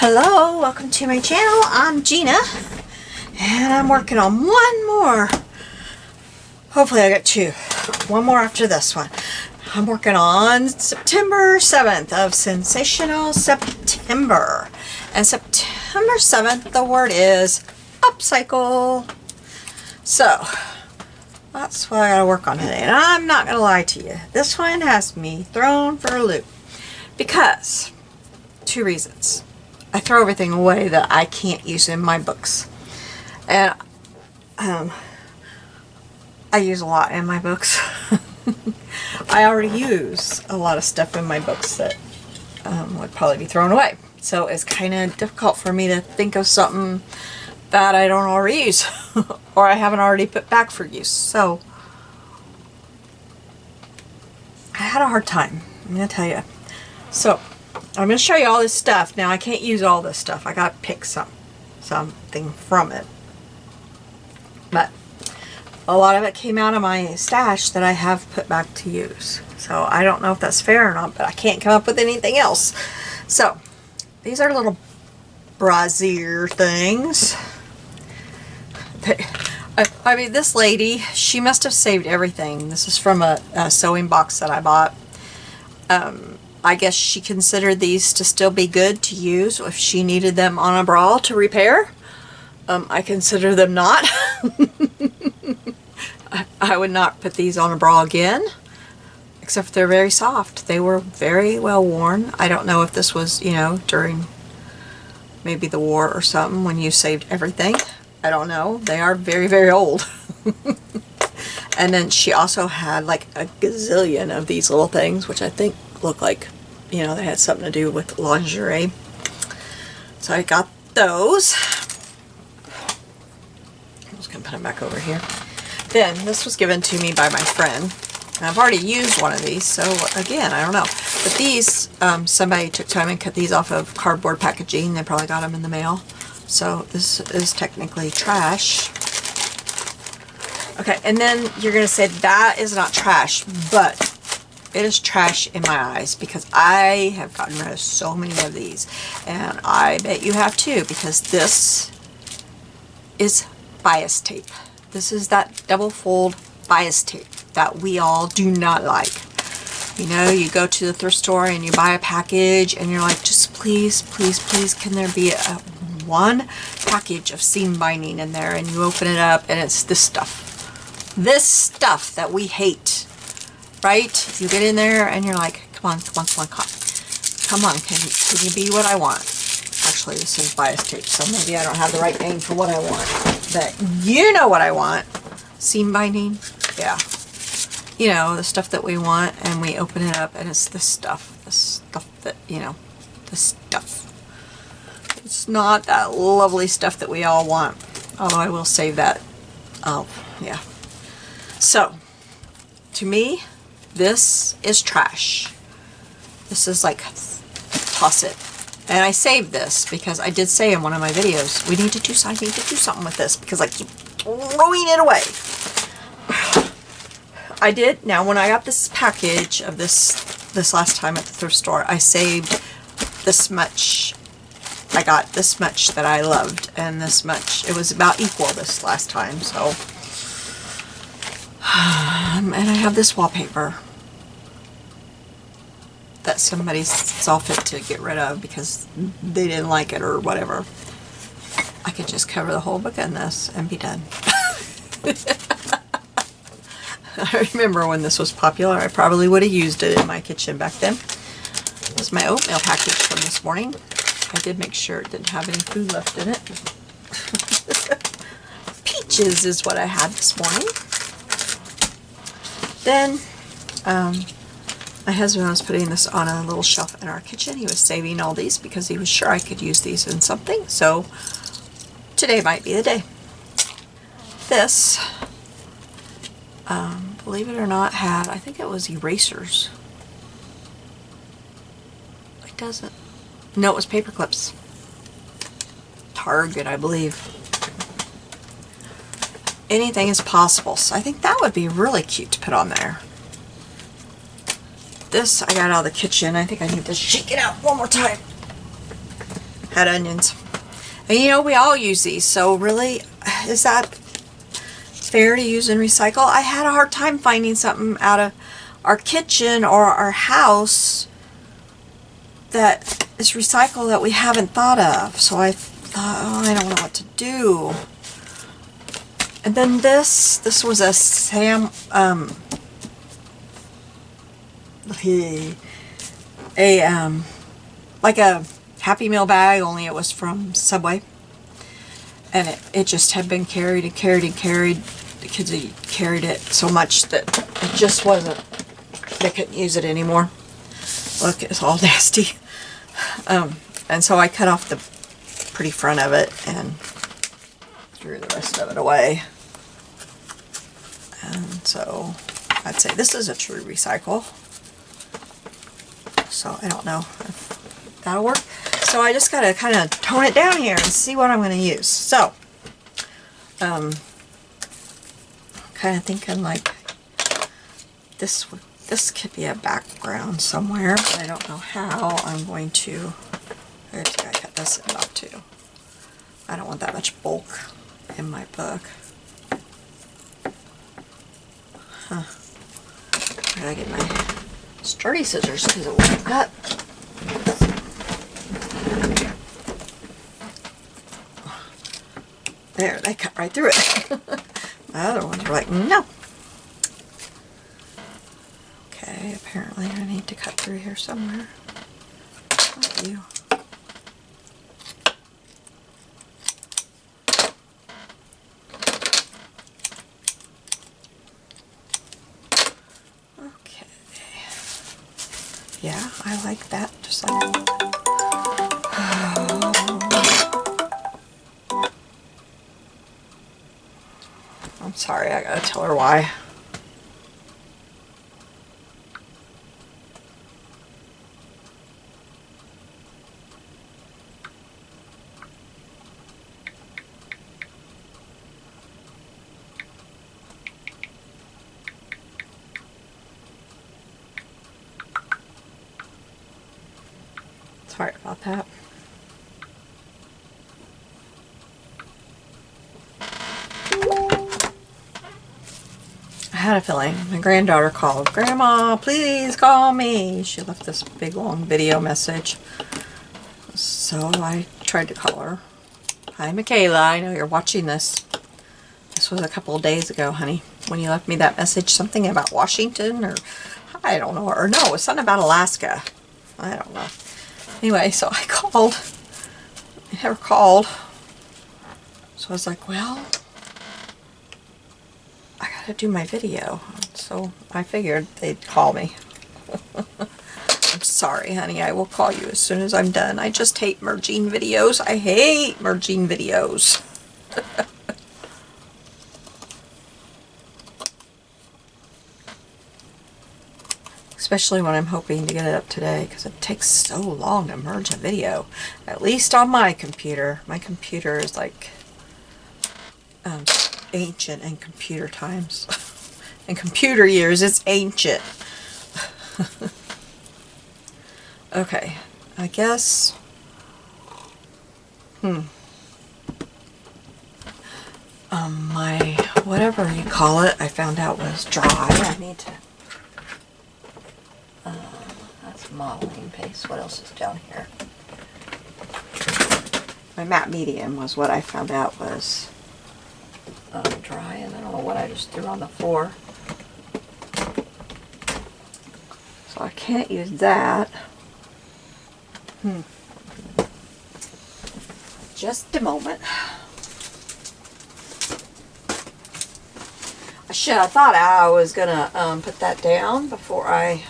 Hello, welcome to my channel. I'm Gina, and I'm working on one more. Hopefully I get two. One more after this one. I'm working on September 7th of Sensational September. And September 7th, the word is upcycle. So, that's what I gotta work on today. And I'm not gonna lie to you. This one has me thrown for a loop. Because, two reasons. I throw everything away that I can't use in my books. And I use a lot in my books. I already use a lot of stuff in my books that would probably be thrown away. So it's kind of difficult for me to think of something that I don't already use or I haven't already put back for use. So I had a hard time, I'm going to tell you. So I'm going to show you all this stuff. Now I can't use all this stuff. I got to pick something from it. But a lot of it came out of my stash that I have put back to use. So I don't know if that's fair or not, but I can't come up with anything else. So these are little brassiere things. I mean, this lady, she must have saved everything. This is from a sewing box that I bought. I guess she considered these to still be good to use if she needed them on a bra to repair. I consider them not. I would not put these on a bra again, except they're very soft. They were very well worn. I don't know if this was, you know, during maybe the war or something when you saved everything. I don't know. They are very, very old. And then she also had like a gazillion of these little things, which I think look like, you know, they had something to do with lingerie. So I got those. I'm just going to put them back over here. Then this was given to me by my friend. And I've already used one of these, so again, I don't know. But these, somebody took time and cut these off of cardboard packaging. They probably got them in the mail. So this is technically trash. Okay, and then you're going to say that is not trash, but it is trash in my eyes because I have gotten rid of so many of these. And I bet you have too, because this is bias tape. This is that double fold bias tape that we all do not like. You know, you go to the thrift store and you buy a package and you're like, just please, please, please, can there be one package of seam binding in there? And you open it up and it's this stuff. This stuff that we hate, right? You get in there and you're like, come on, come on, come on, come on. Come on, can you be what I want? Actually, this is bias tape, so maybe I don't have the right name for what I want. But you know what I want. Seam binding, yeah. You know, the stuff that we want, and we open it up and it's this stuff that, you know, this stuff. It's not that lovely stuff that we all want, although I will save that. Oh, yeah. So, to me, this is trash. This is like, toss it. And I saved this because I did say in one of my videos, I need to do something with this because I keep throwing it away. I did. Now, when I got this package of this last time at the thrift store, I saved this much. I got this much that I loved, and this much. It was about equal this last time, so. And I have this wallpaper that somebody saw fit to get rid of because they didn't like it or whatever. I could just cover the whole book in this and be done. I remember when this was popular, I probably would have used it in my kitchen back then. This is my oatmeal package from this morning. I did make sure it didn't have any food left in it. Peaches is what I had this morning. Then, my husband was putting this on a little shelf in our kitchen. He was saving all these because he was sure I could use these in something. So, today might be the day. This, believe it or not, had, I think it was erasers. It doesn't. No, it was paper clips. Target, I believe. Anything is possible. So I think that would be really cute to put on there. This I got out of the kitchen. I think I need to shake it out one more time. had onions. And you know, we all use these, so really, is that fair to use and recycle? I had a hard time finding something out of our kitchen or our house that is recycled that we haven't thought of. So I thought, oh, I don't know what to do. And then this was a like a Happy Meal bag, only it was from Subway. And it just had been carried and carried and carried. The kids had carried it so much that it just wasn't, they couldn't use it anymore. Look, it's all nasty. And so I cut off the pretty front of it and threw the rest of it away. And so I'd say this is a true recycle. So I don't know if that'll work. So I just gotta kind of tone it down here and see what I'm going to use. So, kind of thinking like this could be a background somewhere, but I don't know how I'm going to. I gotta cut this in about 2. I don't want that much bulk in my book. Huh. I gotta get my sturdy scissors because it won't cut. There, they cut right through it. My other ones were like, no. Okay, apparently I need to cut through here somewhere. Not you. Okay. Yeah, I like that. Just like I'm sorry, I gotta tell her why. Sorry about that. I had a feeling. My granddaughter called, "Grandma, please call me." She left this big long video message. So I tried to call her. Hi, Michaela. I know you're watching this. This was a couple of days ago, honey, when you left me that message. Something about Washington, or I don't know. Or no, it was something about Alaska. I don't know. Anyway, so I called. I never called. So I was like, well, I gotta do my video. So I figured they'd call me. I'm sorry, honey. I will call you as soon as I'm done. I just hate merging videos. I hate merging videos. Especially when I'm hoping to get it up today, because it takes so long to merge a video. At least on my computer. My computer is like ancient in computer times. In computer years, it's ancient. Okay, I guess. My whatever you call it, I found out was dry. I need to. That's modeling paste. What else is down here? My matte medium was what I found out was dry, and I don't know what I just threw on the floor. So I can't use that. Just a moment. I thought I was gonna put that down before I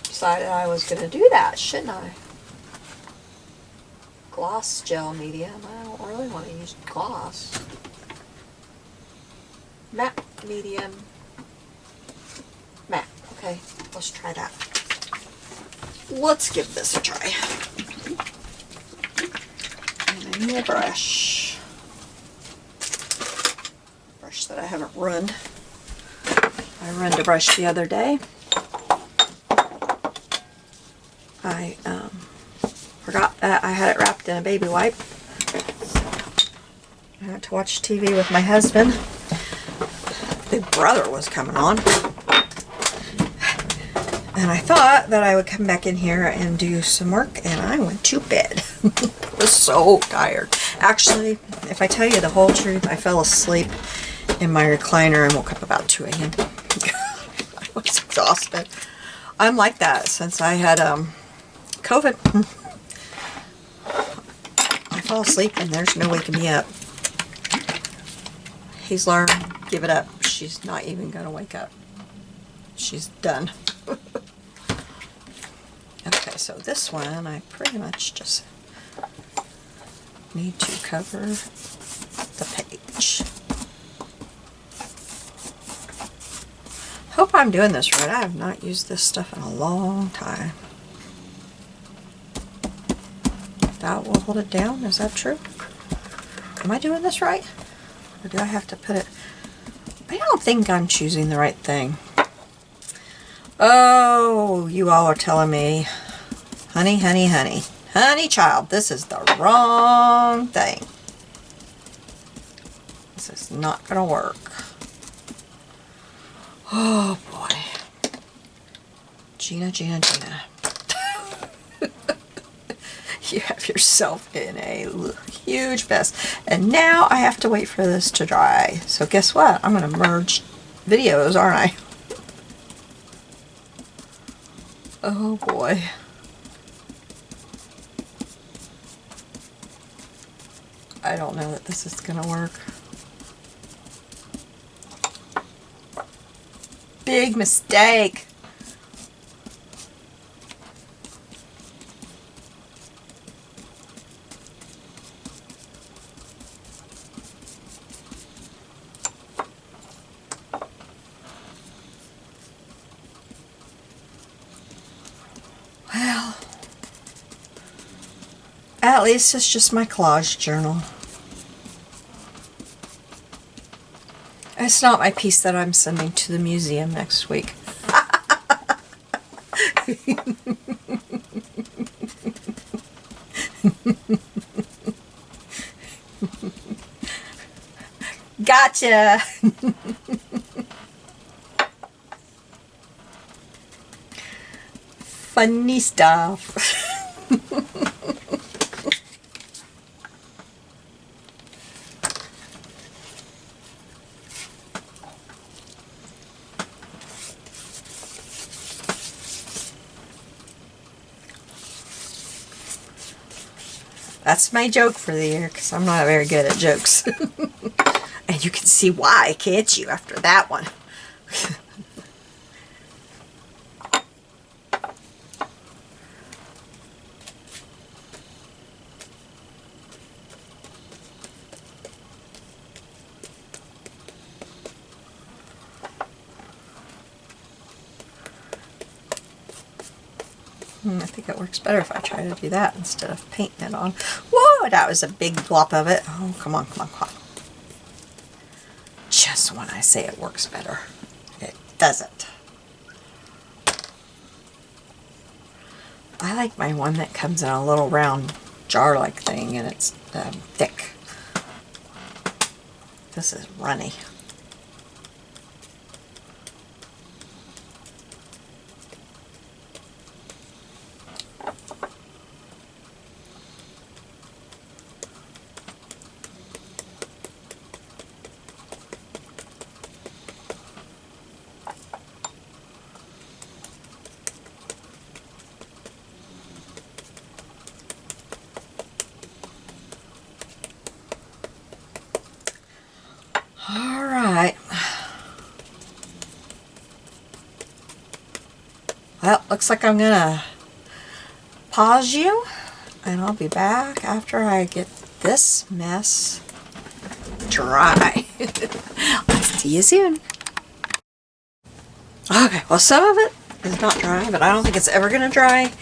decided I was gonna do that, shouldn't I? Gloss gel medium. I don't really want to use gloss. Matte medium. Matte. Okay, let's try that. Let's give this a try. And I need a brush. Brush that I haven't run. I runned a brush the other day. I Forgot that I had it wrapped in a baby wipe. I went to watch TV with my husband. Big Brother was coming on. And I thought that I would come back in here and do some work, and I went to bed. I was so tired. Actually, if I tell you the whole truth, I fell asleep in my recliner and woke up about 2 a.m. I was exhausted. I'm like that since I had COVID. I fall asleep and there's no waking me up. He's learned, give it up. She's not even going to wake up. She's done. Okay, so this one I pretty much just need to cover the page. Hope I'm doing this right. I have not used this stuff in a long time. That will hold it down. Is that true? Am I doing this right? Or do I have to put it... I don't think I'm choosing the right thing. Oh, you all are telling me, honey, honey, honey. Honey child, this is the wrong thing. This is not going to work. Oh boy. Gina, Gina, Gina. You have yourself in a huge mess. And now I have to wait for this to dry. So guess what? I'm going to merge videos, aren't I? Oh boy. I don't know that this is going to work. Big mistake. Well, at least it's just my collage journal. It's not my piece that I'm sending to the museum next week. Gotcha! Funny stuff. That's my joke for the year, because I'm not very good at jokes. And you can see why, can't you, after that one? I think it works better if I try to do that instead of painting it on. Whoa, that was a big glop of it. Oh, come on, come on, come on. Just when I say it works better, it doesn't. I like my one that comes in a little round jar-like thing, and it's thick. This is runny. Well, looks like I'm gonna pause you, and I'll be back after I get this mess dry. I'll see you soon. Okay, well, some of it is not dry, but I don't think it's ever gonna dry,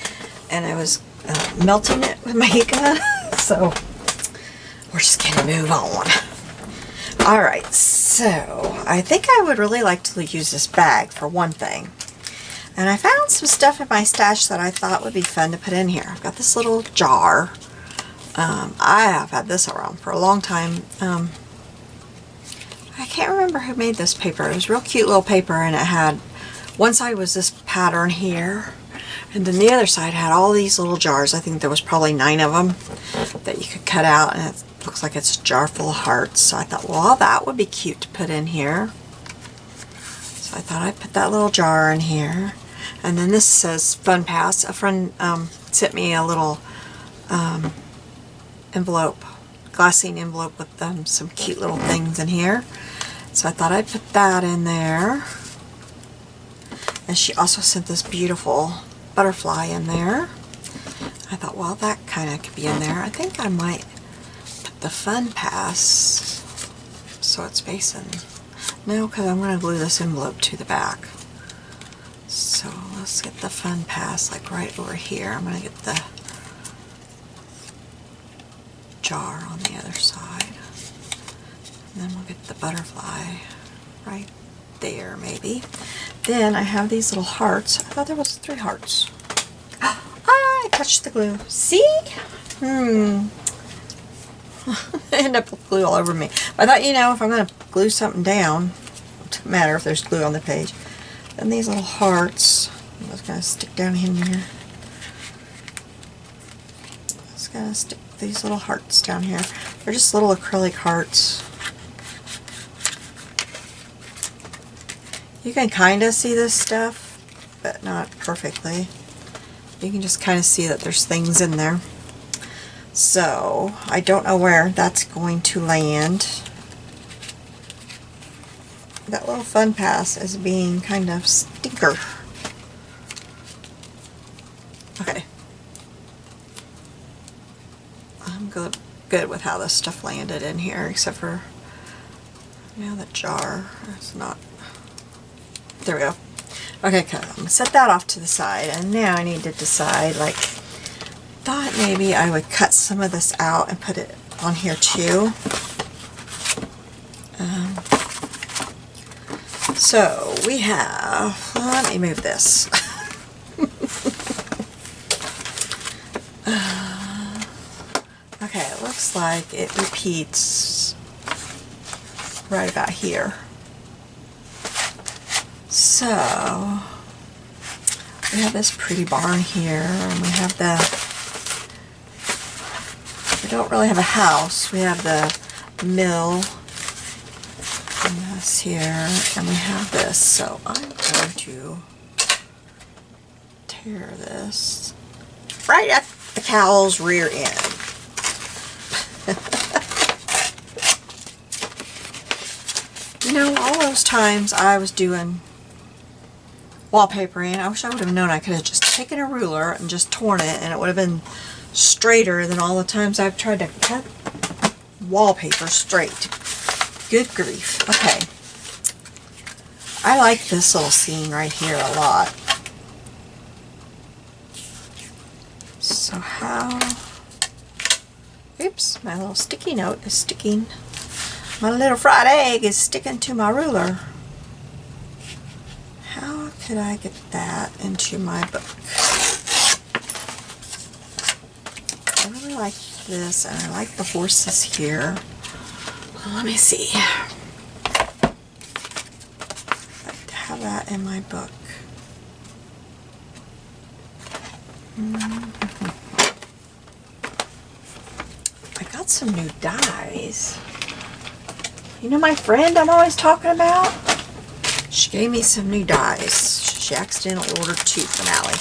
and I was melting it with my heat gun, so we're just gonna move on. Alright, so I think I would really like to use this bag for one thing. And I found some stuff in my stash that I thought would be fun to put in here. I've got this little jar. I have had this around for a long time. I can't remember who made this paper. It was real cute little paper, and it had, one side was this pattern here, and then the other side had all these little jars. I think there was probably 9 of them that you could cut out, and it looks like it's a jar full of hearts. So I thought, well, that would be cute to put in here. So I thought I'd put that little jar in here. And then this says Fun Pass. A friend sent me a little envelope, glassine envelope with some cute little things in here. So I thought I'd put that in there. And she also sent this beautiful butterfly in there. I thought, well, that kind of could be in there. I think I might put the Fun Pass so it's facing. No, because I'm going to glue this envelope to the back. So let's get the Fun Pass like right over here. I'm going to get the jar on the other side. And then we'll get the butterfly right there maybe. Then I have these little hearts. I thought there was 3 hearts. I touched the glue. See? I end up with glue all over me. But I thought, you know, if I'm going to glue something down, it doesn't matter if there's glue on the page. Then these little hearts, I'm just going to stick down in here. Just going to stick these little hearts down here. They're just little acrylic hearts. You can kind of see this stuff, but not perfectly. You can just kind of see that there's things in there. So, I don't know where that's going to land. That little Fun Pass is being kind of stinker. Okay. I'm good with how this stuff landed in here, except for, you know, the jar is not. There we go. Okay, I'm going to set that off to the side, and now I need to decide, like, thought maybe I would cut some of this out and put it on here too. So we have, let me move this. Okay, it looks like it repeats right about here. So we have this pretty barn here, and we have we don't really have a house. We have the mill, and this here, and we have this. So I'm going to tear this right at the cow's rear end. You know, all those times I was doing wallpapering, I wish I would have known I could have just taken a ruler and just torn it, and it would have been straighter than all the times I've tried to cut wallpaper straight. Good grief. Okay. I like this little scene right here a lot. So how... Oops, my little sticky note is sticking. My little fried egg is sticking to my ruler. How could I get that into my book? I really like this, and I like the horses here. Let me see. I'd like to have that in my book. I got some new dies. You know my friend I'm always talking about? She gave me some new dies. She accidentally ordered 2 from Allie.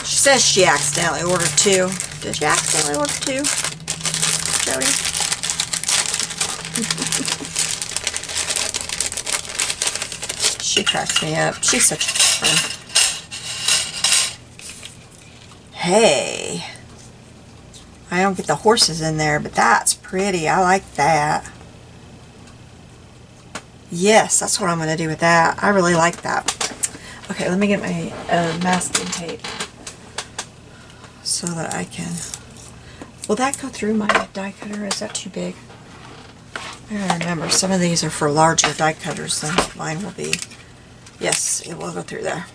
She says she accidentally ordered 2. Did you accidentally order 2, Jody? She cracks me up. She's such a friend. Hey. I don't get the horses in there, but that's pretty. I like that. Yes, that's what I'm going to do with that. I really like that. Okay, let me get my masking tape so that I can... Will that go through my die cutter? Is that too big? I gotta remember, some of these are for larger die cutters than mine will be. Yes, it will go through there.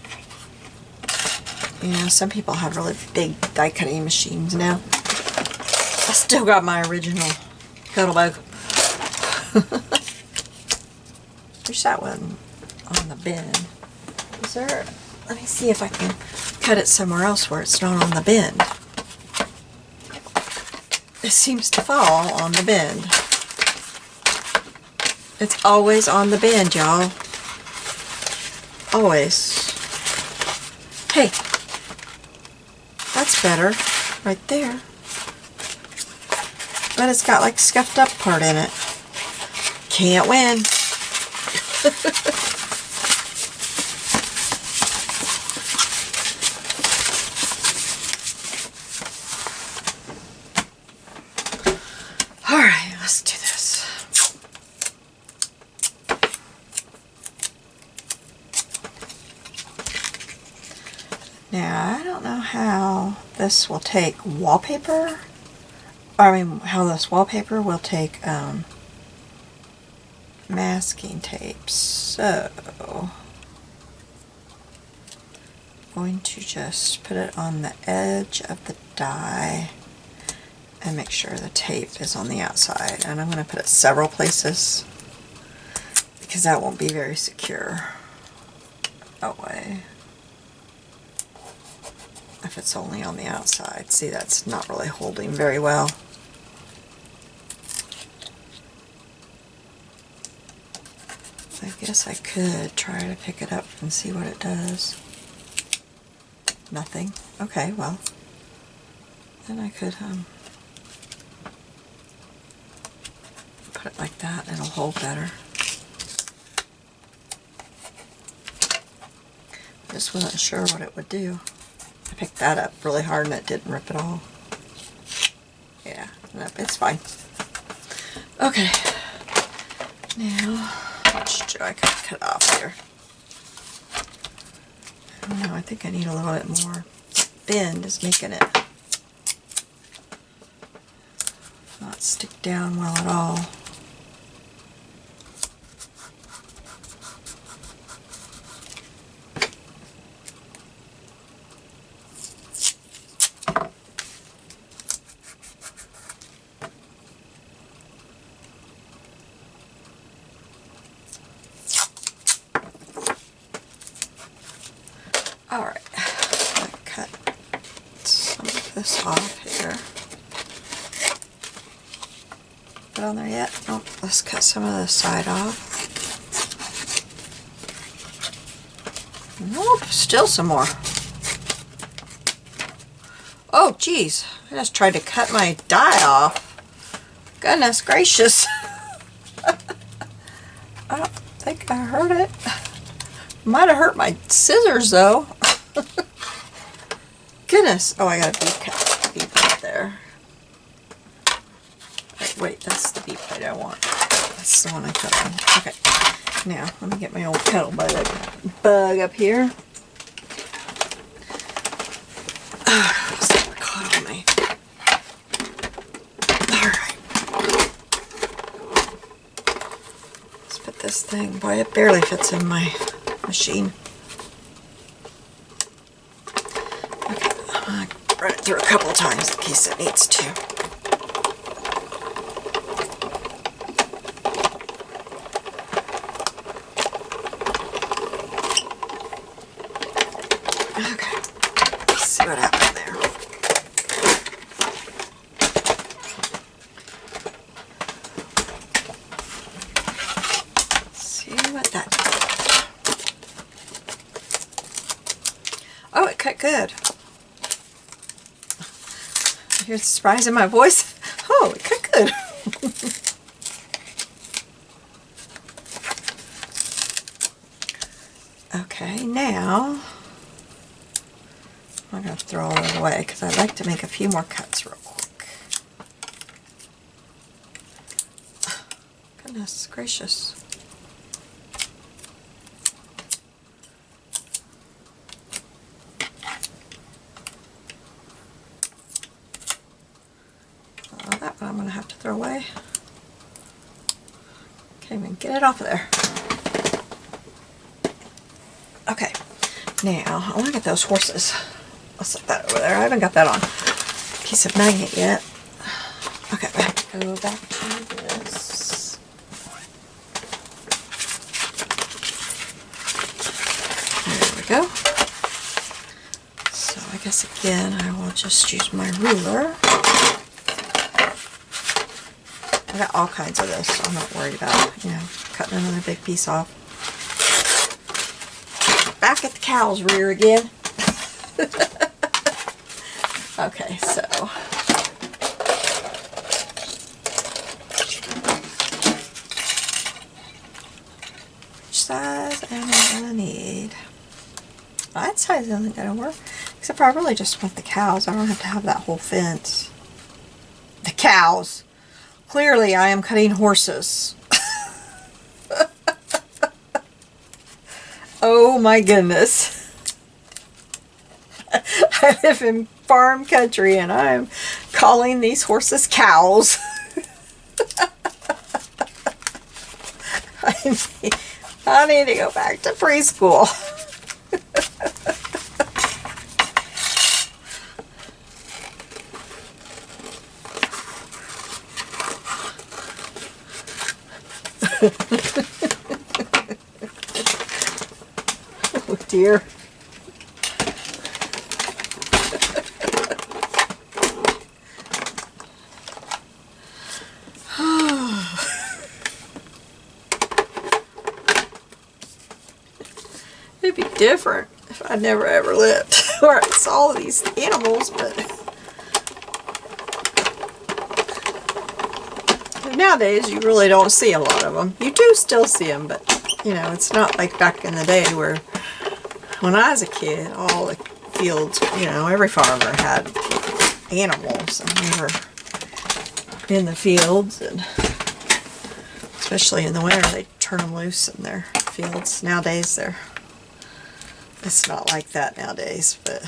Yeah, some people have really big die cutting machines now. I still got my original Kettlebug. Wish that one on the bend. Is there? Let me see if I can cut it somewhere else where it's not on the bend. It seems to fall on the bend. It's always on the bend, y'all. Always. Hey, that's better right there. But it's got like scuffed up part in it. Can't win. Alright, let's do this. Now, I don't know how this will take wallpaper. I mean, how this wallpaper will take masking tape. So, I'm going to just put it on the edge of the die and make sure the tape is on the outside. And I'm going to put it several places because that won't be very secure that way. If it's only on the outside. See, that's not really holding very well. I guess I could try to pick it up and see what it does. Nothing. Okay, well, then I could put it like that and it'll hold better. Just wasn't sure what it would do. I picked that up really hard and it didn't rip at all. Yeah, no, it's fine. Okay, now how much do I cut off here? I don't know, I think I need a little bit more. Bend is making it not stick down well at all. Alright, cut some of this off here. Put on there yet? Nope, let's cut some of the side off. Nope, still some more. Oh, geez, I just tried to cut my die off. Goodness gracious. I don't think I hurt it. Might have hurt my scissors though. Goodness. Oh, I got a bead plate there. Wait, that's the bead plate I want. That's the one I cut on. Okay. Now, let me get my old Kettlebug up here. Something caught on me. Alright. Let's put this thing. Boy, it barely fits in my machine. Okay, I'm going to run it through a couple of times in case it needs to. Okay, let's see what happened there. Let's see what that did. Oh, it cut good. I hear the surprise in my voice. Oh, it cut good. Okay, now I'm going to throw all it away because I'd like to make a few more cuts real quick. Goodness gracious. That one I'm going to have to throw away. Can't even get it off of there. Okay, now I want to get those horses. I'll set that over there. I haven't got that on piece of magnet yet. Okay, go back to this. There we go. So I guess again I will just use my ruler. I got all kinds of this, so I'm not worried about, you know, cutting another big piece off. Back at the cow's rear again. Okay, so which size am I gonna need? That size isn't gonna work, except for I really just want the cows. I don't have to have that whole fence. The cows. Clearly, I am cutting horses. Oh my goodness. I live in farm country and I'm calling these horses cows. I need to go back to preschool. Oh dear. It'd be different if I never ever lived where I saw these animals, but nowadays you really don't see a lot of them. You do still see them, but you know, it's not like back in the day where when I was a kid, all the fields, you know, every farmer had animals and they were in the fields, and especially in the winter they turn them loose in their fields. Nowadays it's not like that nowadays, but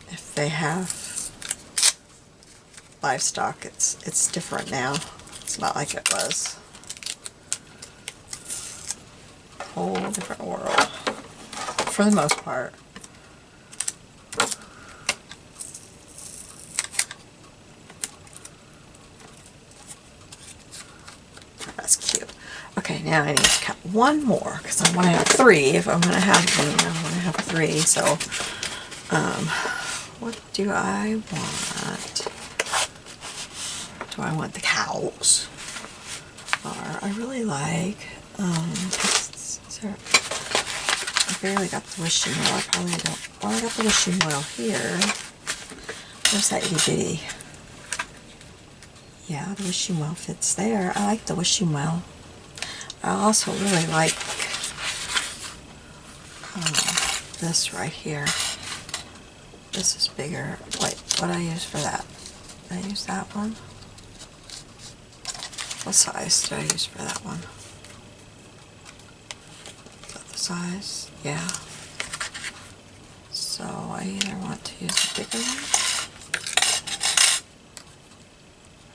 if they have livestock, it's different now. It's not like it was. Whole different world for the most part. That's cute. Okay, now I need to cut one more because I want to have three. If I'm going to have them, I want to have three. So, what do I want? Do I want the cows? Or I really like, I barely got the wishing well. I probably don't. Oh, I got the wishing well here. Where's that itty bitty? Yeah, the wishing well fits there. I like the wishing well. I also really like this right here. This is bigger. Wait, what did I use for that? Did I use that one? What size did I use for that one? Is that the size? Yeah. So I either want to use a bigger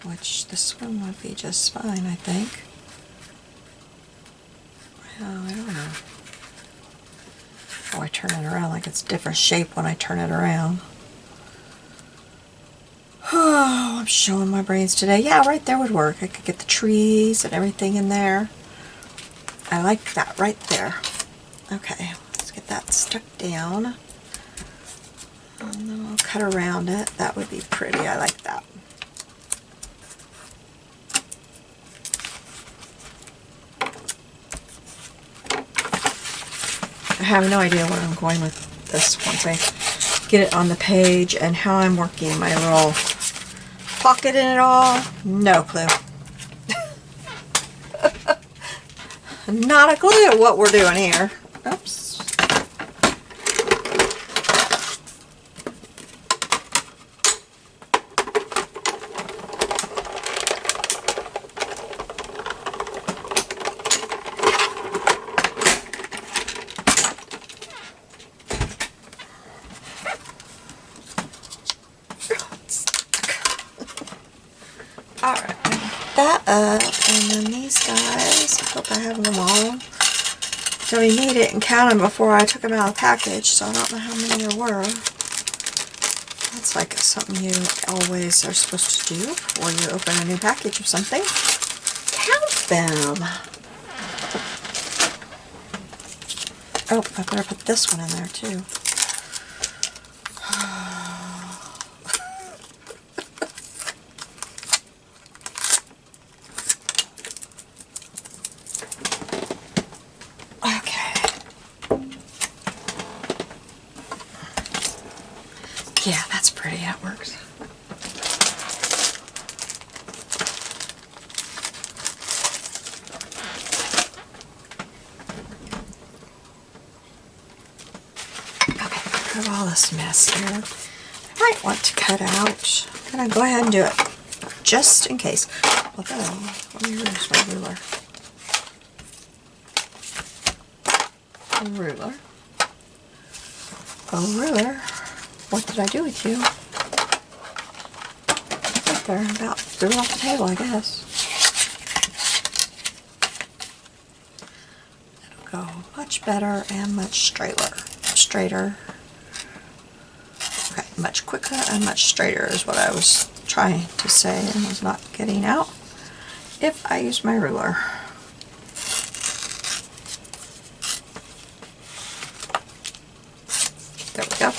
one, which this one would be just fine, I think. Oh, I don't know. Oh, I turn it around like it's a different shape when I turn it around. Oh, I'm showing my brains today. Yeah, right there would work. I could get the trees and everything in there. I like that right there. Okay, let's get that stuck down. And then I'll cut around it. That would be pretty. I like that. I have no idea where I'm going with this once I get it on the page, and how I'm working my little pocket in it all. No clue. Not a clue what we're doing here. Oops. Alright, that up, and then these guys, I hope I have them all. So he made it and counted them before I took them out of the package, so I don't know how many there were. That's like something you always are supposed to do before you open a new package of something. Count them. Oh, I better put this one in there too. Yeah, that's pretty. That works. Okay, rid of all this mess here. I might want to cut out. I'm gonna go ahead and do it just in case. Although, let me use my ruler. A ruler. A ruler. What did I do with you? Right there, about threw it off the table, I guess. It'll go much better and much straighter. Okay, much quicker and much straighter is what I was trying to say and was not getting out if I use my ruler. There we go.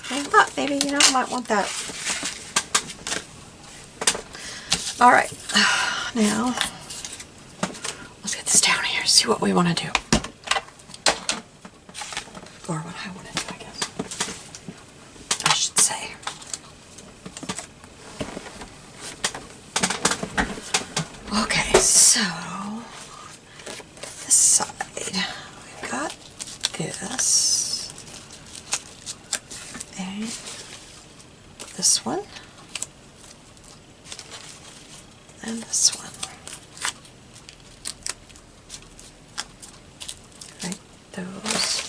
I thought maybe, you know, I might want that. Alright, now let's get this down here, see what we want to do. Or what I want to do, I guess. I should say. Okay, so this side, we've got this. And this one, and this one. Right, those.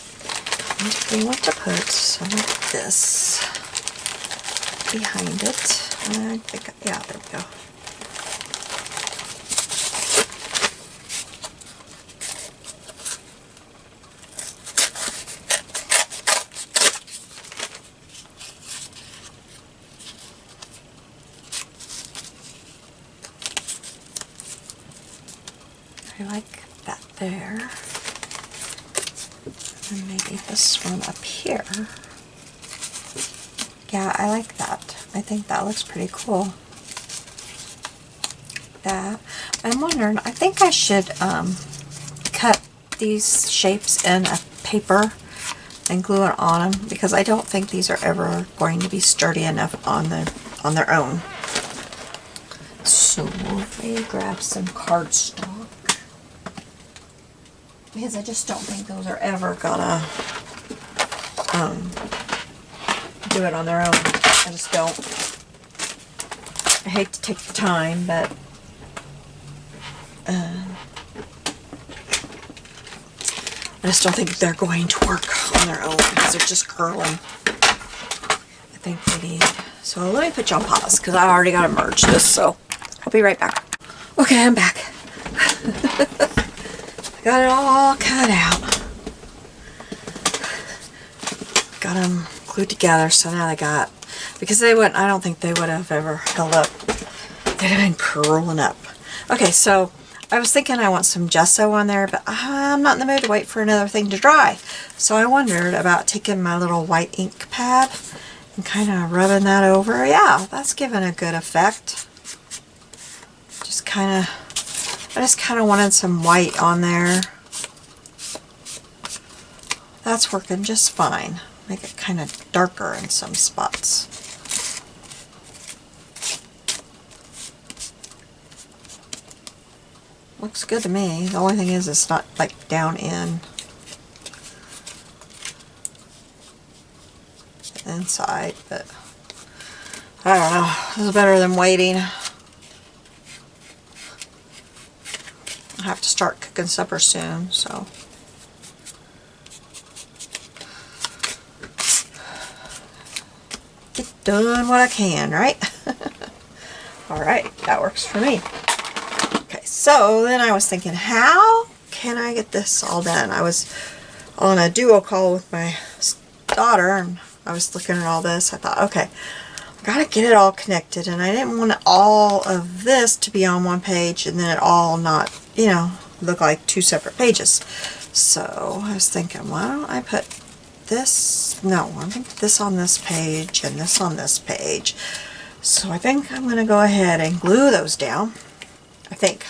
And we want to put some of this behind it. And I think, yeah, there we go. I like that there, and maybe this one up here. Yeah, I like that. I think that looks pretty cool. That. I'm wondering, I think I should cut these shapes in a paper and glue it on them, because I don't think these are ever going to be sturdy enough on their own. So let me grab some cardstock, because I just don't think those are ever gonna do it on their own. I just don't. I hate to take the time, but I just don't think they're going to work on their own because they're just curling. I think they need. So let me put you on pause because I already got to merge this. So I'll be right back. Okay, I'm back. Got it all cut out. Got them glued together, so now they got, because they wouldn't, I don't think they would have ever held up. They'd have been curling up. Okay, so I was thinking I want some gesso on there, but I'm not in the mood to wait for another thing to dry. So I wondered about taking my little white ink pad and kind of rubbing that over. Yeah, that's giving a good effect. I just kind of wanted some white on there. That's working just fine. Make it kind of darker in some spots. Looks good to me. The only thing is it's not like down in the inside, but I don't know. This is better than waiting. I have to start cooking supper soon, so. Get done what I can, right? Alright, that works for me. Okay, so then I was thinking, how can I get this all done? I was on a duo call with my daughter, and I was looking at all this. I thought, okay, I gotta get it all connected, and I didn't want all of this to be on one page and then it all not, you know, look like two separate pages. So I was thinking, why don't I put this, no, I think this on this page and this on this page. So I think I'm gonna go ahead and glue those down. I think.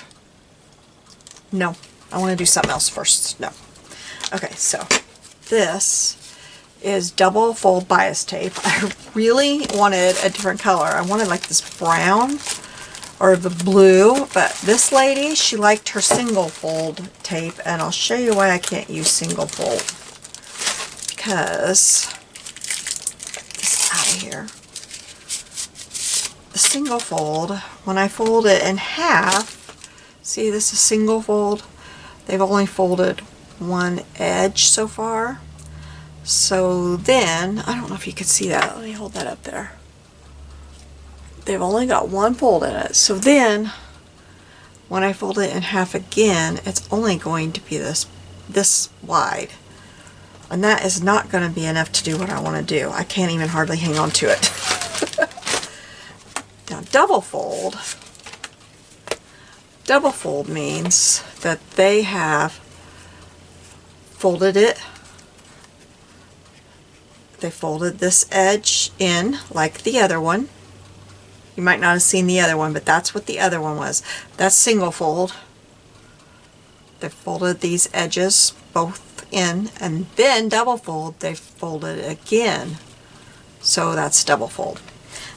No, I want to do something else first. No. Okay, so this is double fold bias tape. I really wanted a different color. I wanted like this brown or the blue, but this lady, she liked her single fold tape, and I'll show you why I can't use single fold. Because, get this out of here. The single fold, when I fold it in half, see, this is single fold. They've only folded one edge so far. So then, I don't know if you could see that. Let me hold that up there. They've only got one fold in it. So then, when I fold it in half again, it's only going to be this wide. And that is not going to be enough to do what I want to do. I can't even hardly hang on to it. Now, double fold means that they have folded it. They folded this edge in like the other one. You might not have seen the other one, but that's what the other one was. That's single fold. They folded these edges both in, and then double fold, they folded it again. So that's double fold.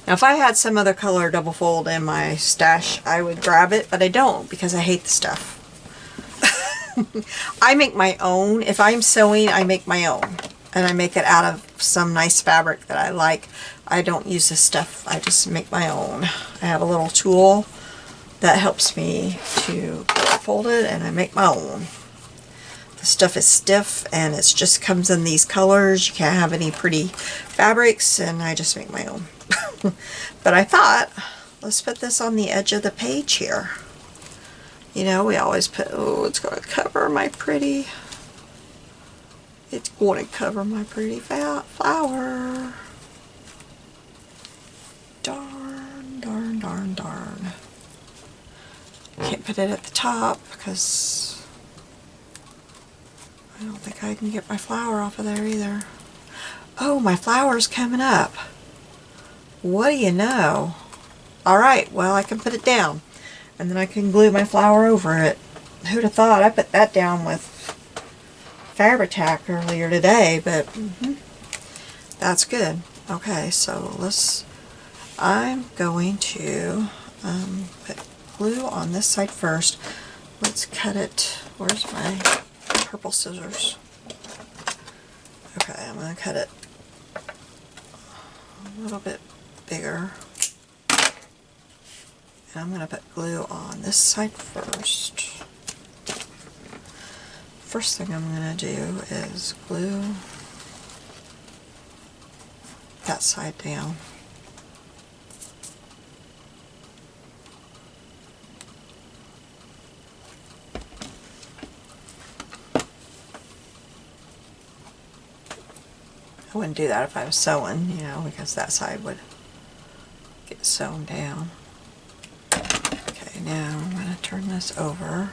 Now if I had some other color double fold in my stash, I would grab it, but I don't because I hate the stuff. I make my own. If I'm sewing, I make my own. And I make it out of some nice fabric that I like. I don't use this stuff. I just make my own. I have a little tool that helps me to fold it, and I make my own. The stuff is stiff, and it just comes in these colors. You can't have any pretty fabrics, and I just make my own. But I thought, let's put this on the edge of the page here. You know, we always put, oh, it's going to cover my pretty, it's going to cover my pretty flower. Darn, darn, darn, darn. Can't put it at the top because I don't think I can get my flower off of there either. Oh, my flower's coming up. What do you know? Alright, well, I can put it down. And then I can glue my flower over it. Who'd have thought? I put that down with Fabri-Tac earlier today, but that's good. Okay, so I'm going to put glue on this side first. Let's cut it. Where's my purple scissors? Okay, I'm going to cut it a little bit bigger. And I'm going to put glue on this side first. First thing I'm going to do is glue that side down. I wouldn't do that if I was sewing, you know, because that side would get sewn down. Okay, now I'm going to turn this over.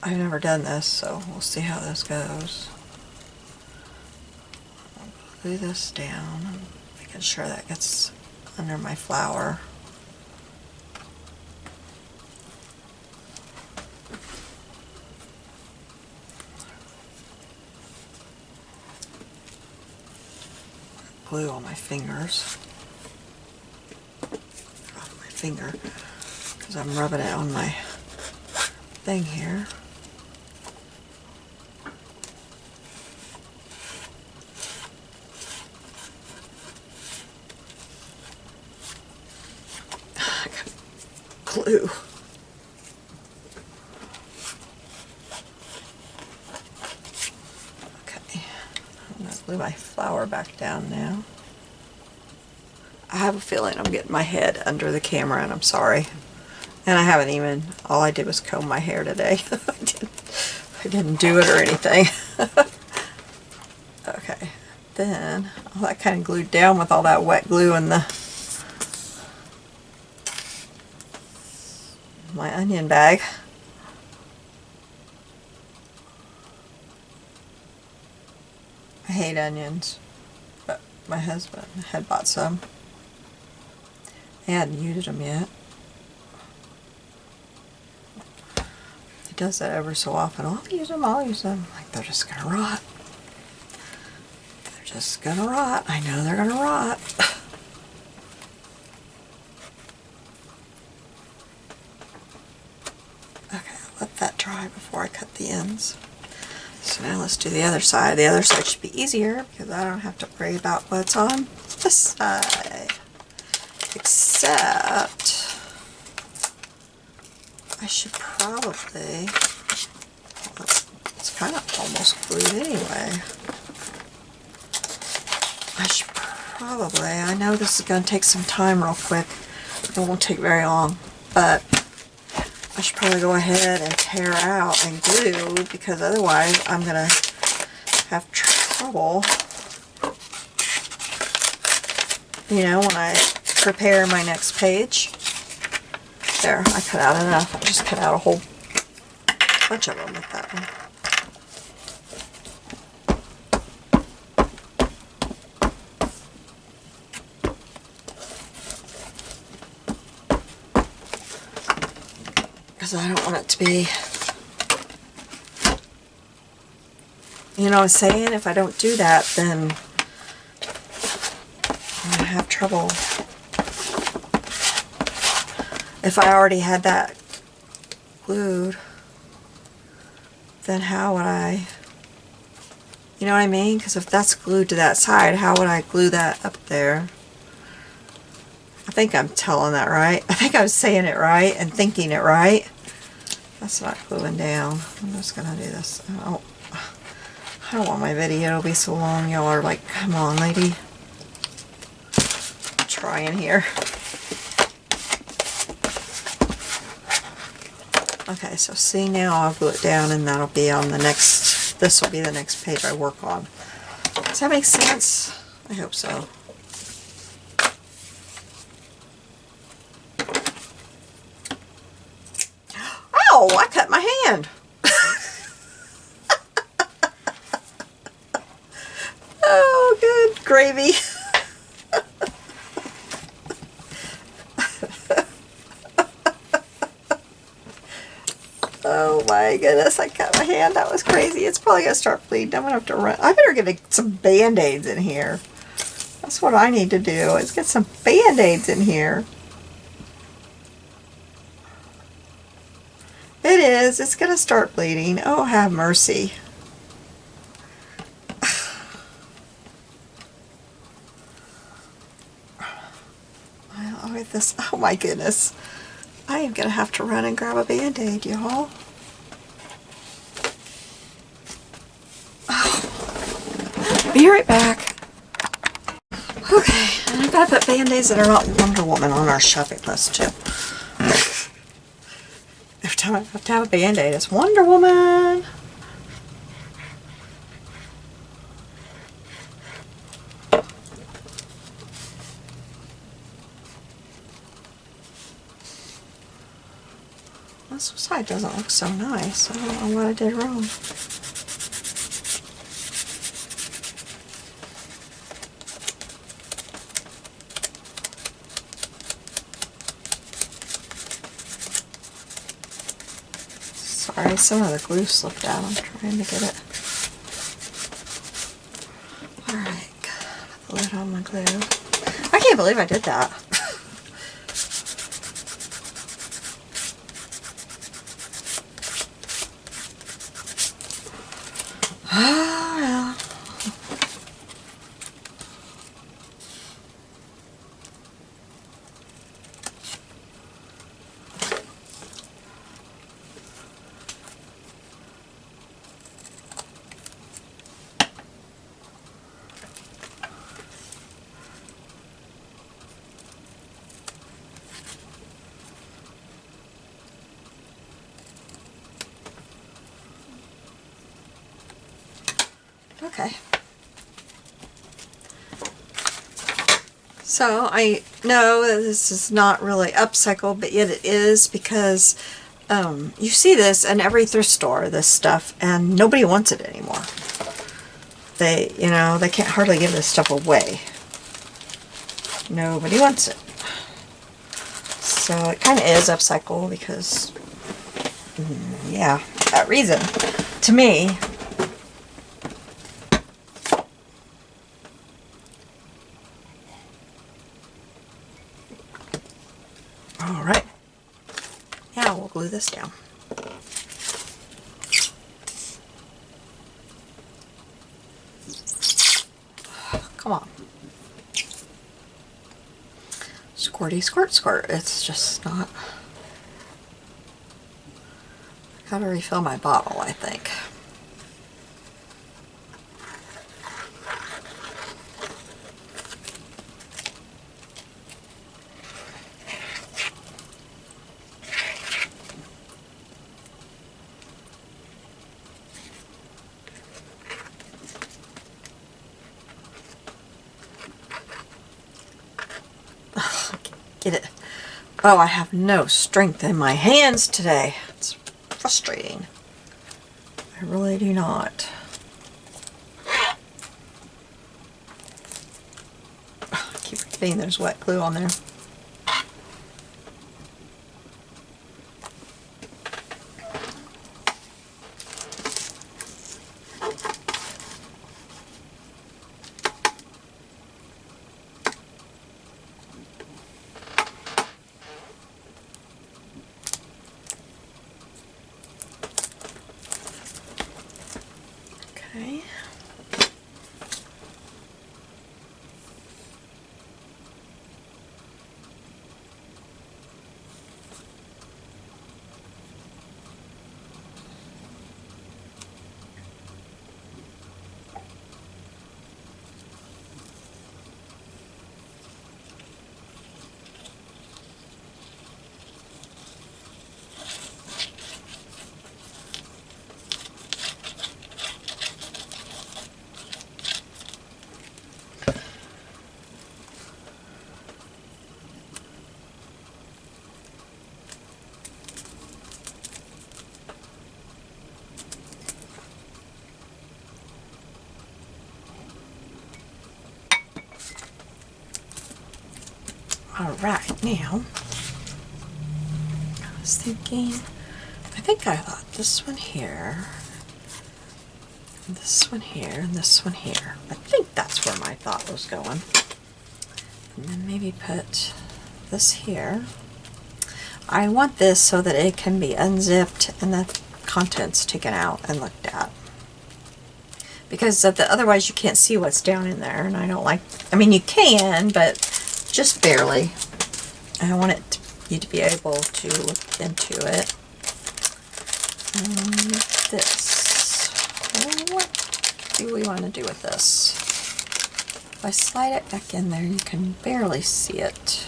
I've never done this, so we'll see how this goes. I'll glue this down, making sure that gets under my flower. Glue on my fingers. Off my finger, because I'm rubbing it on my thing here. I got glue. I'm going to glue my flower back down now. I have a feeling I'm getting my head under the camera, and I'm sorry. And I haven't even, all I did was comb my hair today. I didn't do it or anything. Okay, then all that kind of glued down with all that wet glue and my onion bag. I hate onions, but my husband had bought some. He hadn't used them yet. He does that ever so often. I'll use them, I'll use them. Like, they're just gonna rot. They're just gonna rot. I know they're gonna rot. Okay, I'll let that dry before I cut the ends. So now let's do the other side. The other side should be easier because I don't have to worry about what's on this side. Except I should probably, well, it's kind of almost glued anyway. I should probably, I know this is going to take some time real quick. It won't take very long, but I should probably go ahead and tear out and glue because otherwise I'm going to have trouble, you know, when I prepare my next page. There, I cut out enough. I just cut out a whole bunch of them with that one. Because I don't want it to be, you know what I'm saying? If I don't do that, then I'm going to have trouble. If I already had that glued, then how would I, you know what I mean? Because if that's glued to that side, how would I glue that up there? I think I'm telling that right. I think I was saying it right and thinking it right. That's not gluing down. I'm just going to do this. I don't want my video to be so long. Y'all are like, come on, lady. I'm trying here. Okay, so see, now I'll glue it down and that'll be on the next, this will be the next page I work on. Does that make sense? I hope so. Ow, I cut my hand. Oh, good gravy. Oh my goodness, I cut my hand. That was crazy. It's probably going to start bleeding. I'm going to have to run. I better get some Band-Aids in here. That's what I need to do, is get some Band-Aids in here. It is. It's going to start bleeding. Oh, have mercy. Look at this. Oh my goodness. I am going to have to run and grab a Band-Aid, y'all. Be right back. Okay, and I've got to put Band-Aids that are not Wonder Woman on our shopping list too. Every time I have to have a Band-Aid, it's Wonder Woman. This side doesn't look so nice. I don't know what I did wrong. Sorry, some of the glue slipped out. I'm trying to get it. Alright, put the lid on my glue. I can't believe I did that. Oh, well. Okay. So I know that this is not really upcycle, but yet it is, because you see this in every thrift store, this stuff, and nobody wants it anymore. They, you know, they can't hardly give this stuff away. Nobody wants it. So it kind of is upcycle because, yeah, that reason. To me, all right. Now we'll glue this down. Come on. Squirty, squirt, squirt. It's just not. I gotta refill my bottle, I think. Get it. Oh, I have no strength in my hands today. It's frustrating. I really do not. I keep forgetting there's wet glue on there. Okay. Alright, now, I was thinking, I think I thought this one here, this one here, and this one here. I think that's where my thought was going. And then maybe put this here. I want this so that it can be unzipped and the contents taken out and looked at. Because otherwise you can't see what's down in there, and I don't like, I mean you can, but just barely. I want you to be able to look into it. This. What do we want to do with this? If I slide it back in there, you can barely see it.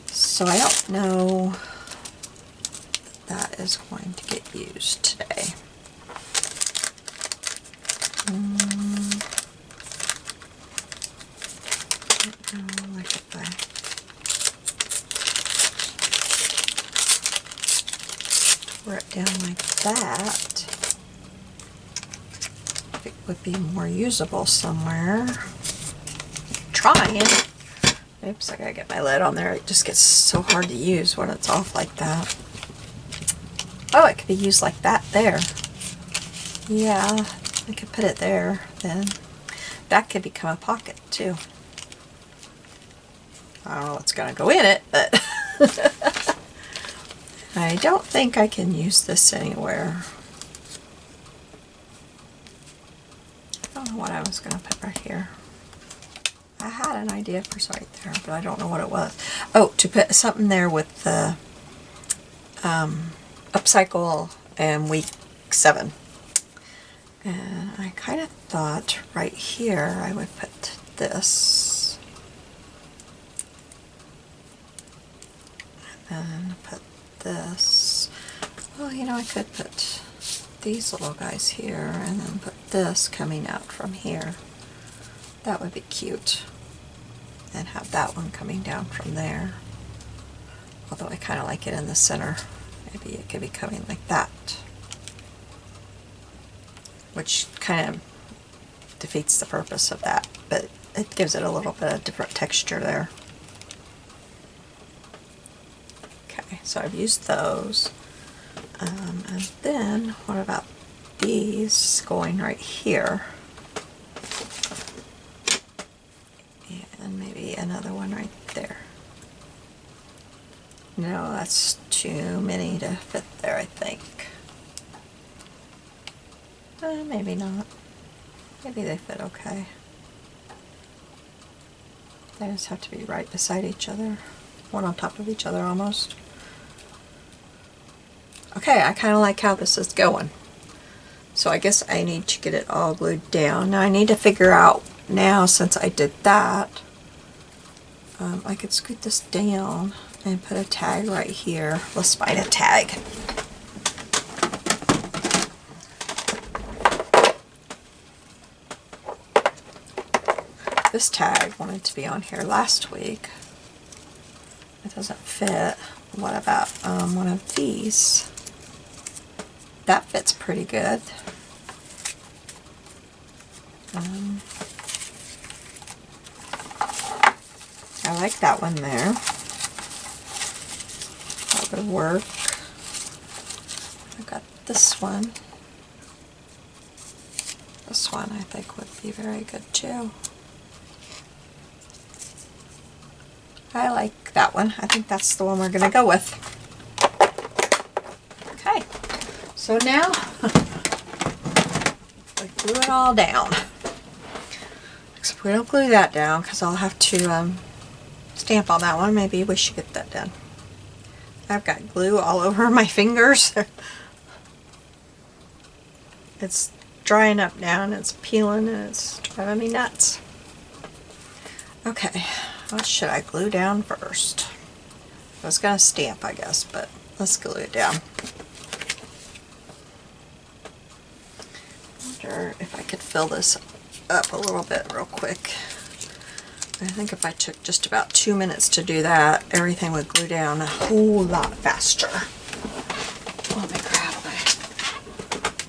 So I don't know that is going to get used today. Like if I pour it down like that, it would be more usable somewhere. Trying. Oops, I gotta get my lid on there. It just gets so hard to use when it's off like that. Oh, it could be used like that there. Yeah, I could put it there then. That could become a pocket too. I don't know what's going to go in it, but I don't think I can use this anywhere. I don't know what I was going to put right here. I had an idea for right there, but I don't know what it was. Oh, to put something there with the upcycle and week 7. And I kind of thought right here I would put this. And put this. Well, you know, I could put these little guys here and then put this coming out from here. That would be cute. And have that one coming down from there. Although I kind of like it in the center. Maybe it could be coming like that. Which kind of defeats the purpose of that, but it gives it a little bit of different texture there. Okay, so I've used those. And then what about these going right here? And maybe another one right there. No, that's too many to fit there, I think. Maybe not. Maybe they fit okay. They just have to be right beside each other. One on top of each other almost. Okay, I kind of like how this is going. So I guess I need to get it all glued down. Now I need to figure out now, since I did that, I could scoot this down and put a tag right here. Let's find a tag. This tag wanted to be on here last week. It doesn't fit. What about one of these? That fits pretty good. I like that one there. That would work. I've got this one. This one I think would be very good too. I like that one. I think that's the one we're going to go with. Okay, so now we glue it all down. Except we don't glue that down because I'll have to stamp on that one. Maybe we should get that done. I've got glue all over my fingers. It's drying up now and it's peeling and it's driving me nuts. Okay. What should I glue down first? I was going to stamp, I guess, but let's glue it down. I wonder if I could fill this up a little bit real quick. I think if I took just about 2 minutes to do that, everything would glue down a whole lot faster. Let me grab my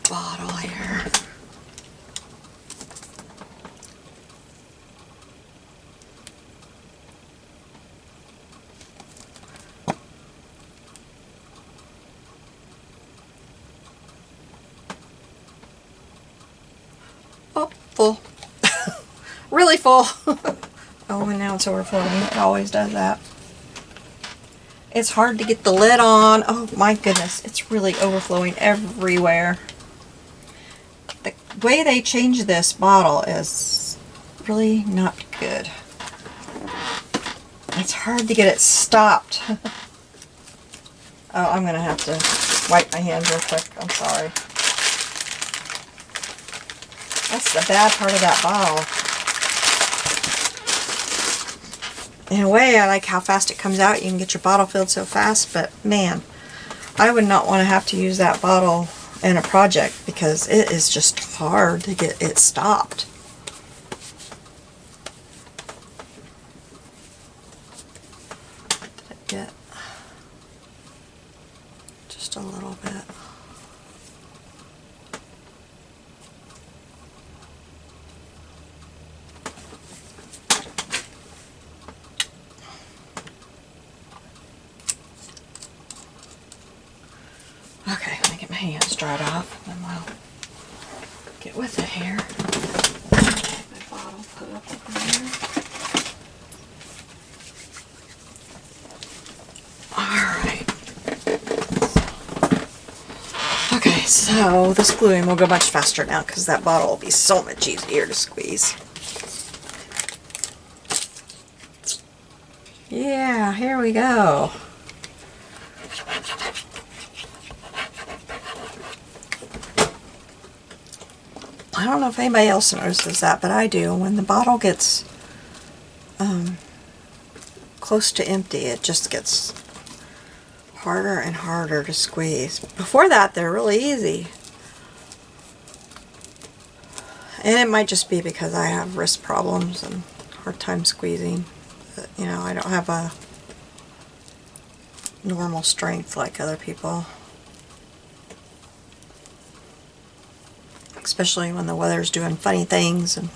bottle here. Oh, full. Really full. Oh, and now it's overflowing. It always does that. It's hard to get the lid on. Oh my goodness, it's really overflowing everywhere. The way they changed this bottle is really not good. It's hard to get it stopped. Oh, I'm going to have to wipe my hands real quick. I'm sorry. That's the bad part of that bottle. In a way, I like how fast it comes out. You can get your bottle filled so fast, but man, I would not want to have to use that bottle in a project because it is just hard to get it stopped. Did it get just a little bit? Okay, let me get my hands dried off and then we'll get with it here. Get my bottle put up over here. Alright. Okay, so this gluing will go much faster now because that bottle will be so much easier to squeeze. Yeah, here we go. I don't know if anybody else notices that, but I do. When the bottle gets close to empty, it just gets harder and harder to squeeze. Before that, they're really easy. And it might just be because I have wrist problems and hard time squeezing. But, you know, I don't have a normal strength like other people. Especially when the weather's doing funny things and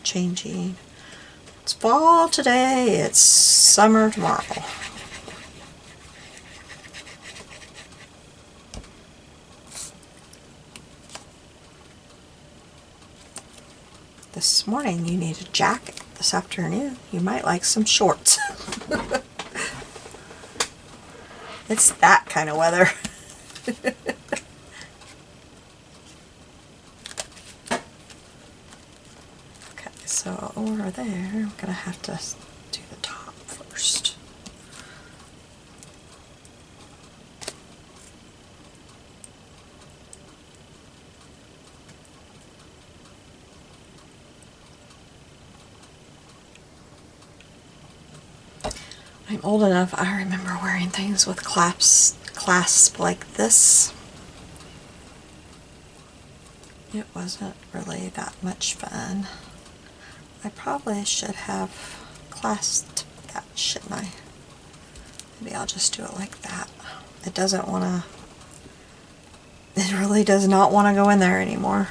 changing. It's fall today, it's summer tomorrow. This morning you need a jacket. This afternoon you might like some shorts. It's that kind of weather. Okay, so over there I'm gonna have to do the top first. I'm old enough, I remember wearing things with clasp like this. It wasn't really that much fun. I probably should have clasped that, shouldn't I? Maybe I'll just do it like that. It doesn't want to, it really does not want to go in there anymore.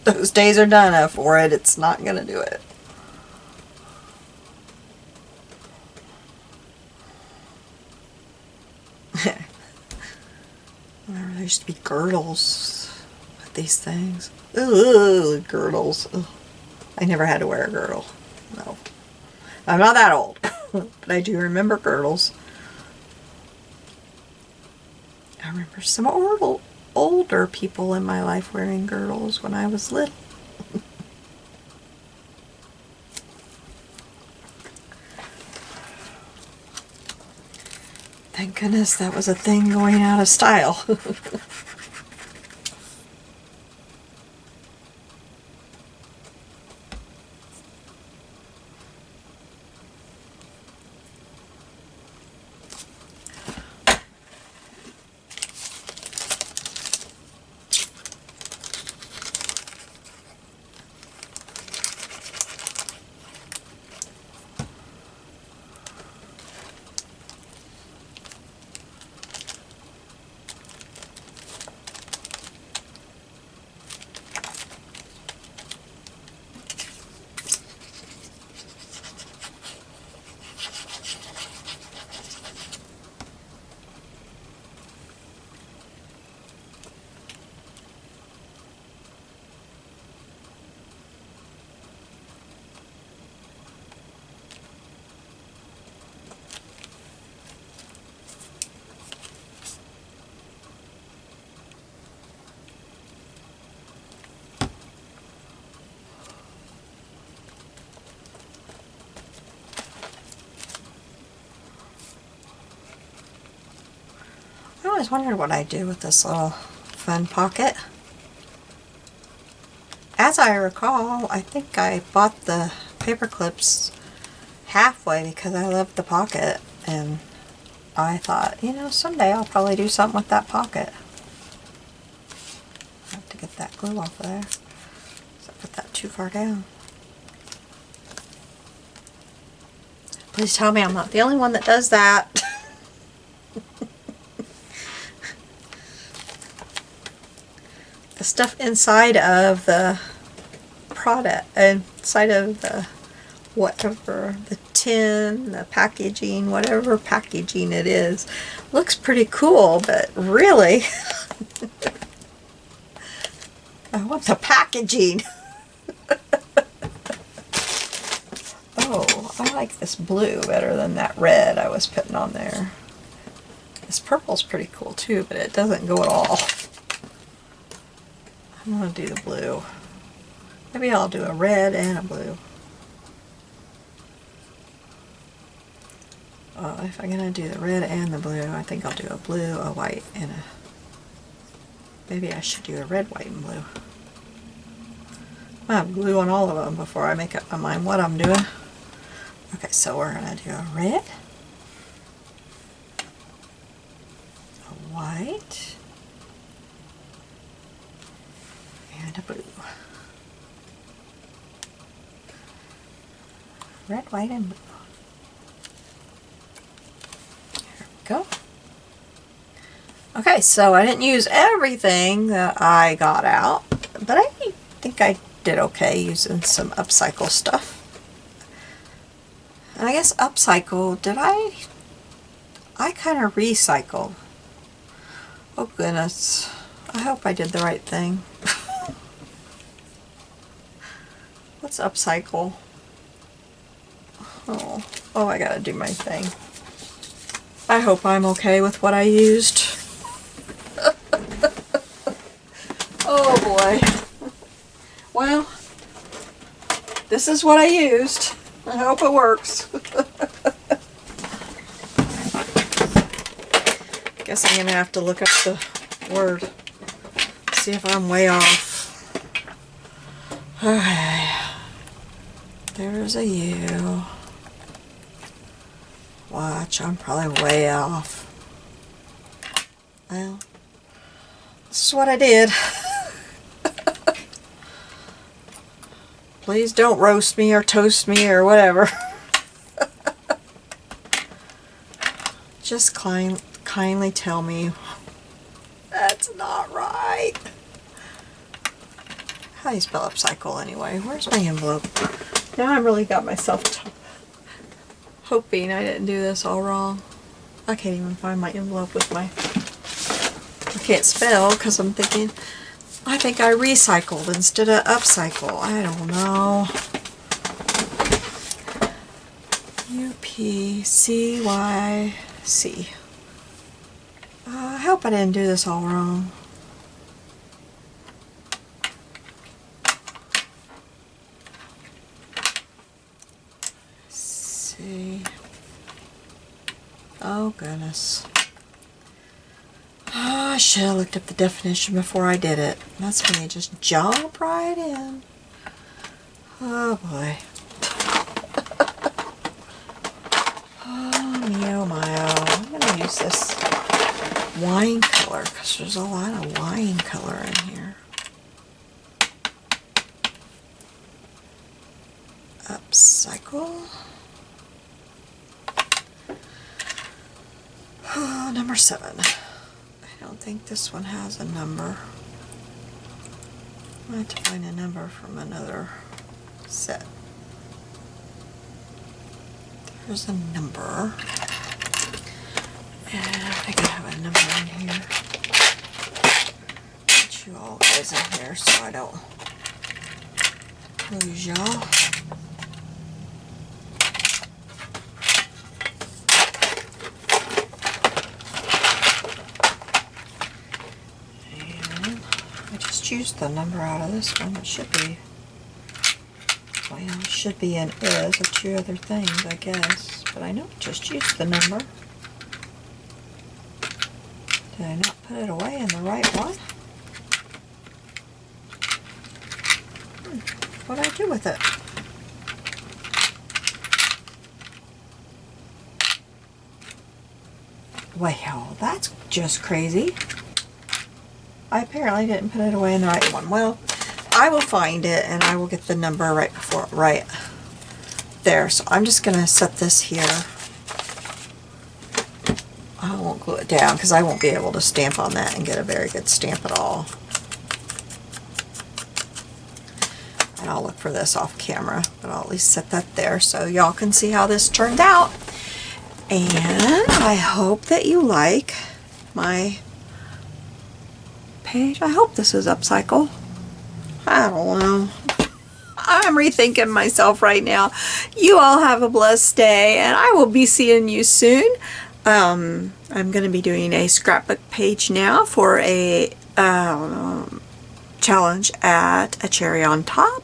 Those days are done for it. It's not going to do it. Remember, there used to be girdles with these things. Ooh, girdles. Ugh. I never had to wear a girdle. No. I'm not that old, but I do remember girdles. I remember some older people in my life wearing girdles when I was little. Thank goodness that was a thing going out of style. I always wondered what I'd do with this little fun pocket. As I recall, I think I bought the paper clips halfway because I loved the pocket, and I thought, you know, someday I'll probably do something with that pocket. I have to get that glue off of there. So I put that too far down. Please tell me I'm not the only one that does that. The stuff inside of the product, inside of the whatever, the tin, the packaging, whatever packaging it is, looks pretty cool, but really, I want the packaging. Oh, I like this blue better than that red I was putting on there. This purple's pretty cool too, but it doesn't go at all. I'm going to do the blue. Maybe I'll do a red and a blue. If I'm going to do the red and the blue, I think I'll do a blue, a white, and a... Maybe I should do a red, white, and blue. I'll have glue on all of them before I make up my mind what I'm doing. Okay, so we're going to do a red, a white, and blue. Red, white, and blue. There we go. Okay, so I didn't use everything that I got out, but I think I did okay using some upcycle stuff. And I guess upcycle, did I kind of recycled. Oh goodness, I hope I did the right thing. What's upcycle? Oh, I gotta do my thing. I hope I'm okay with what I used. Oh boy. Well, this is what I used. I hope it works. Guess I'm gonna have to look up the word. See if I'm way off. Okay. There's a U. Watch, I'm probably way off. Well, this is what I did. Please don't roast me or toast me or whatever. Just kindly tell me that's not right. How do you spell upcycle anyway? Where's my envelope? Now I really got myself hoping I didn't do this all wrong. I can't even find my envelope with my... I can't spell because I'm thinking... I think I recycled instead of upcycle. I don't know. UPCYC. I hope I didn't do this all wrong. See. Oh goodness. Oh, I should have looked up the definition before I did it. That's when you just jump right in. Oh boy. Oh me, oh my, oh. I'm going to use this wine color because there's a lot of wine color in here. Upcycle. Oh, number 7. I don't think this one has a number. I have to find a number from another set. There's a number. And I gotta have a number in here. Put you all guys in here so I don't lose y'all. Choose the number out of this one. It should be, well, it should be an is or 2 other things, I guess. But I know just used the number. Did I not put it away in the right one? What did I do with it? Well, that's just crazy. I apparently didn't put it away in the right one. Well, I will find it and I will get the number right there. So I'm just going to set this here. I won't glue it down because I won't be able to stamp on that and get a very good stamp at all. And I'll look for this off camera, but I'll at least set that there so y'all can see how this turned out. And I hope that you like my page. I hope this is upcycle. I don't know. I'm rethinking myself right now. You all have a blessed day and I will be seeing you soon. I'm going to be doing a scrapbook page now for a challenge at A Cherry on Top.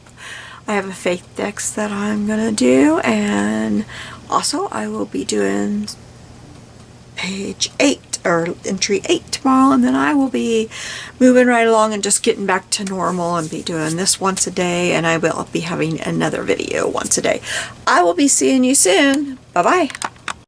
I have a faith decks that I'm going to do, and also I will be doing page 8 or entry 8 tomorrow, and then I will be moving right along and just getting back to normal and be doing this once a day, and I will be having another video once a day. I will be seeing you soon. Bye bye.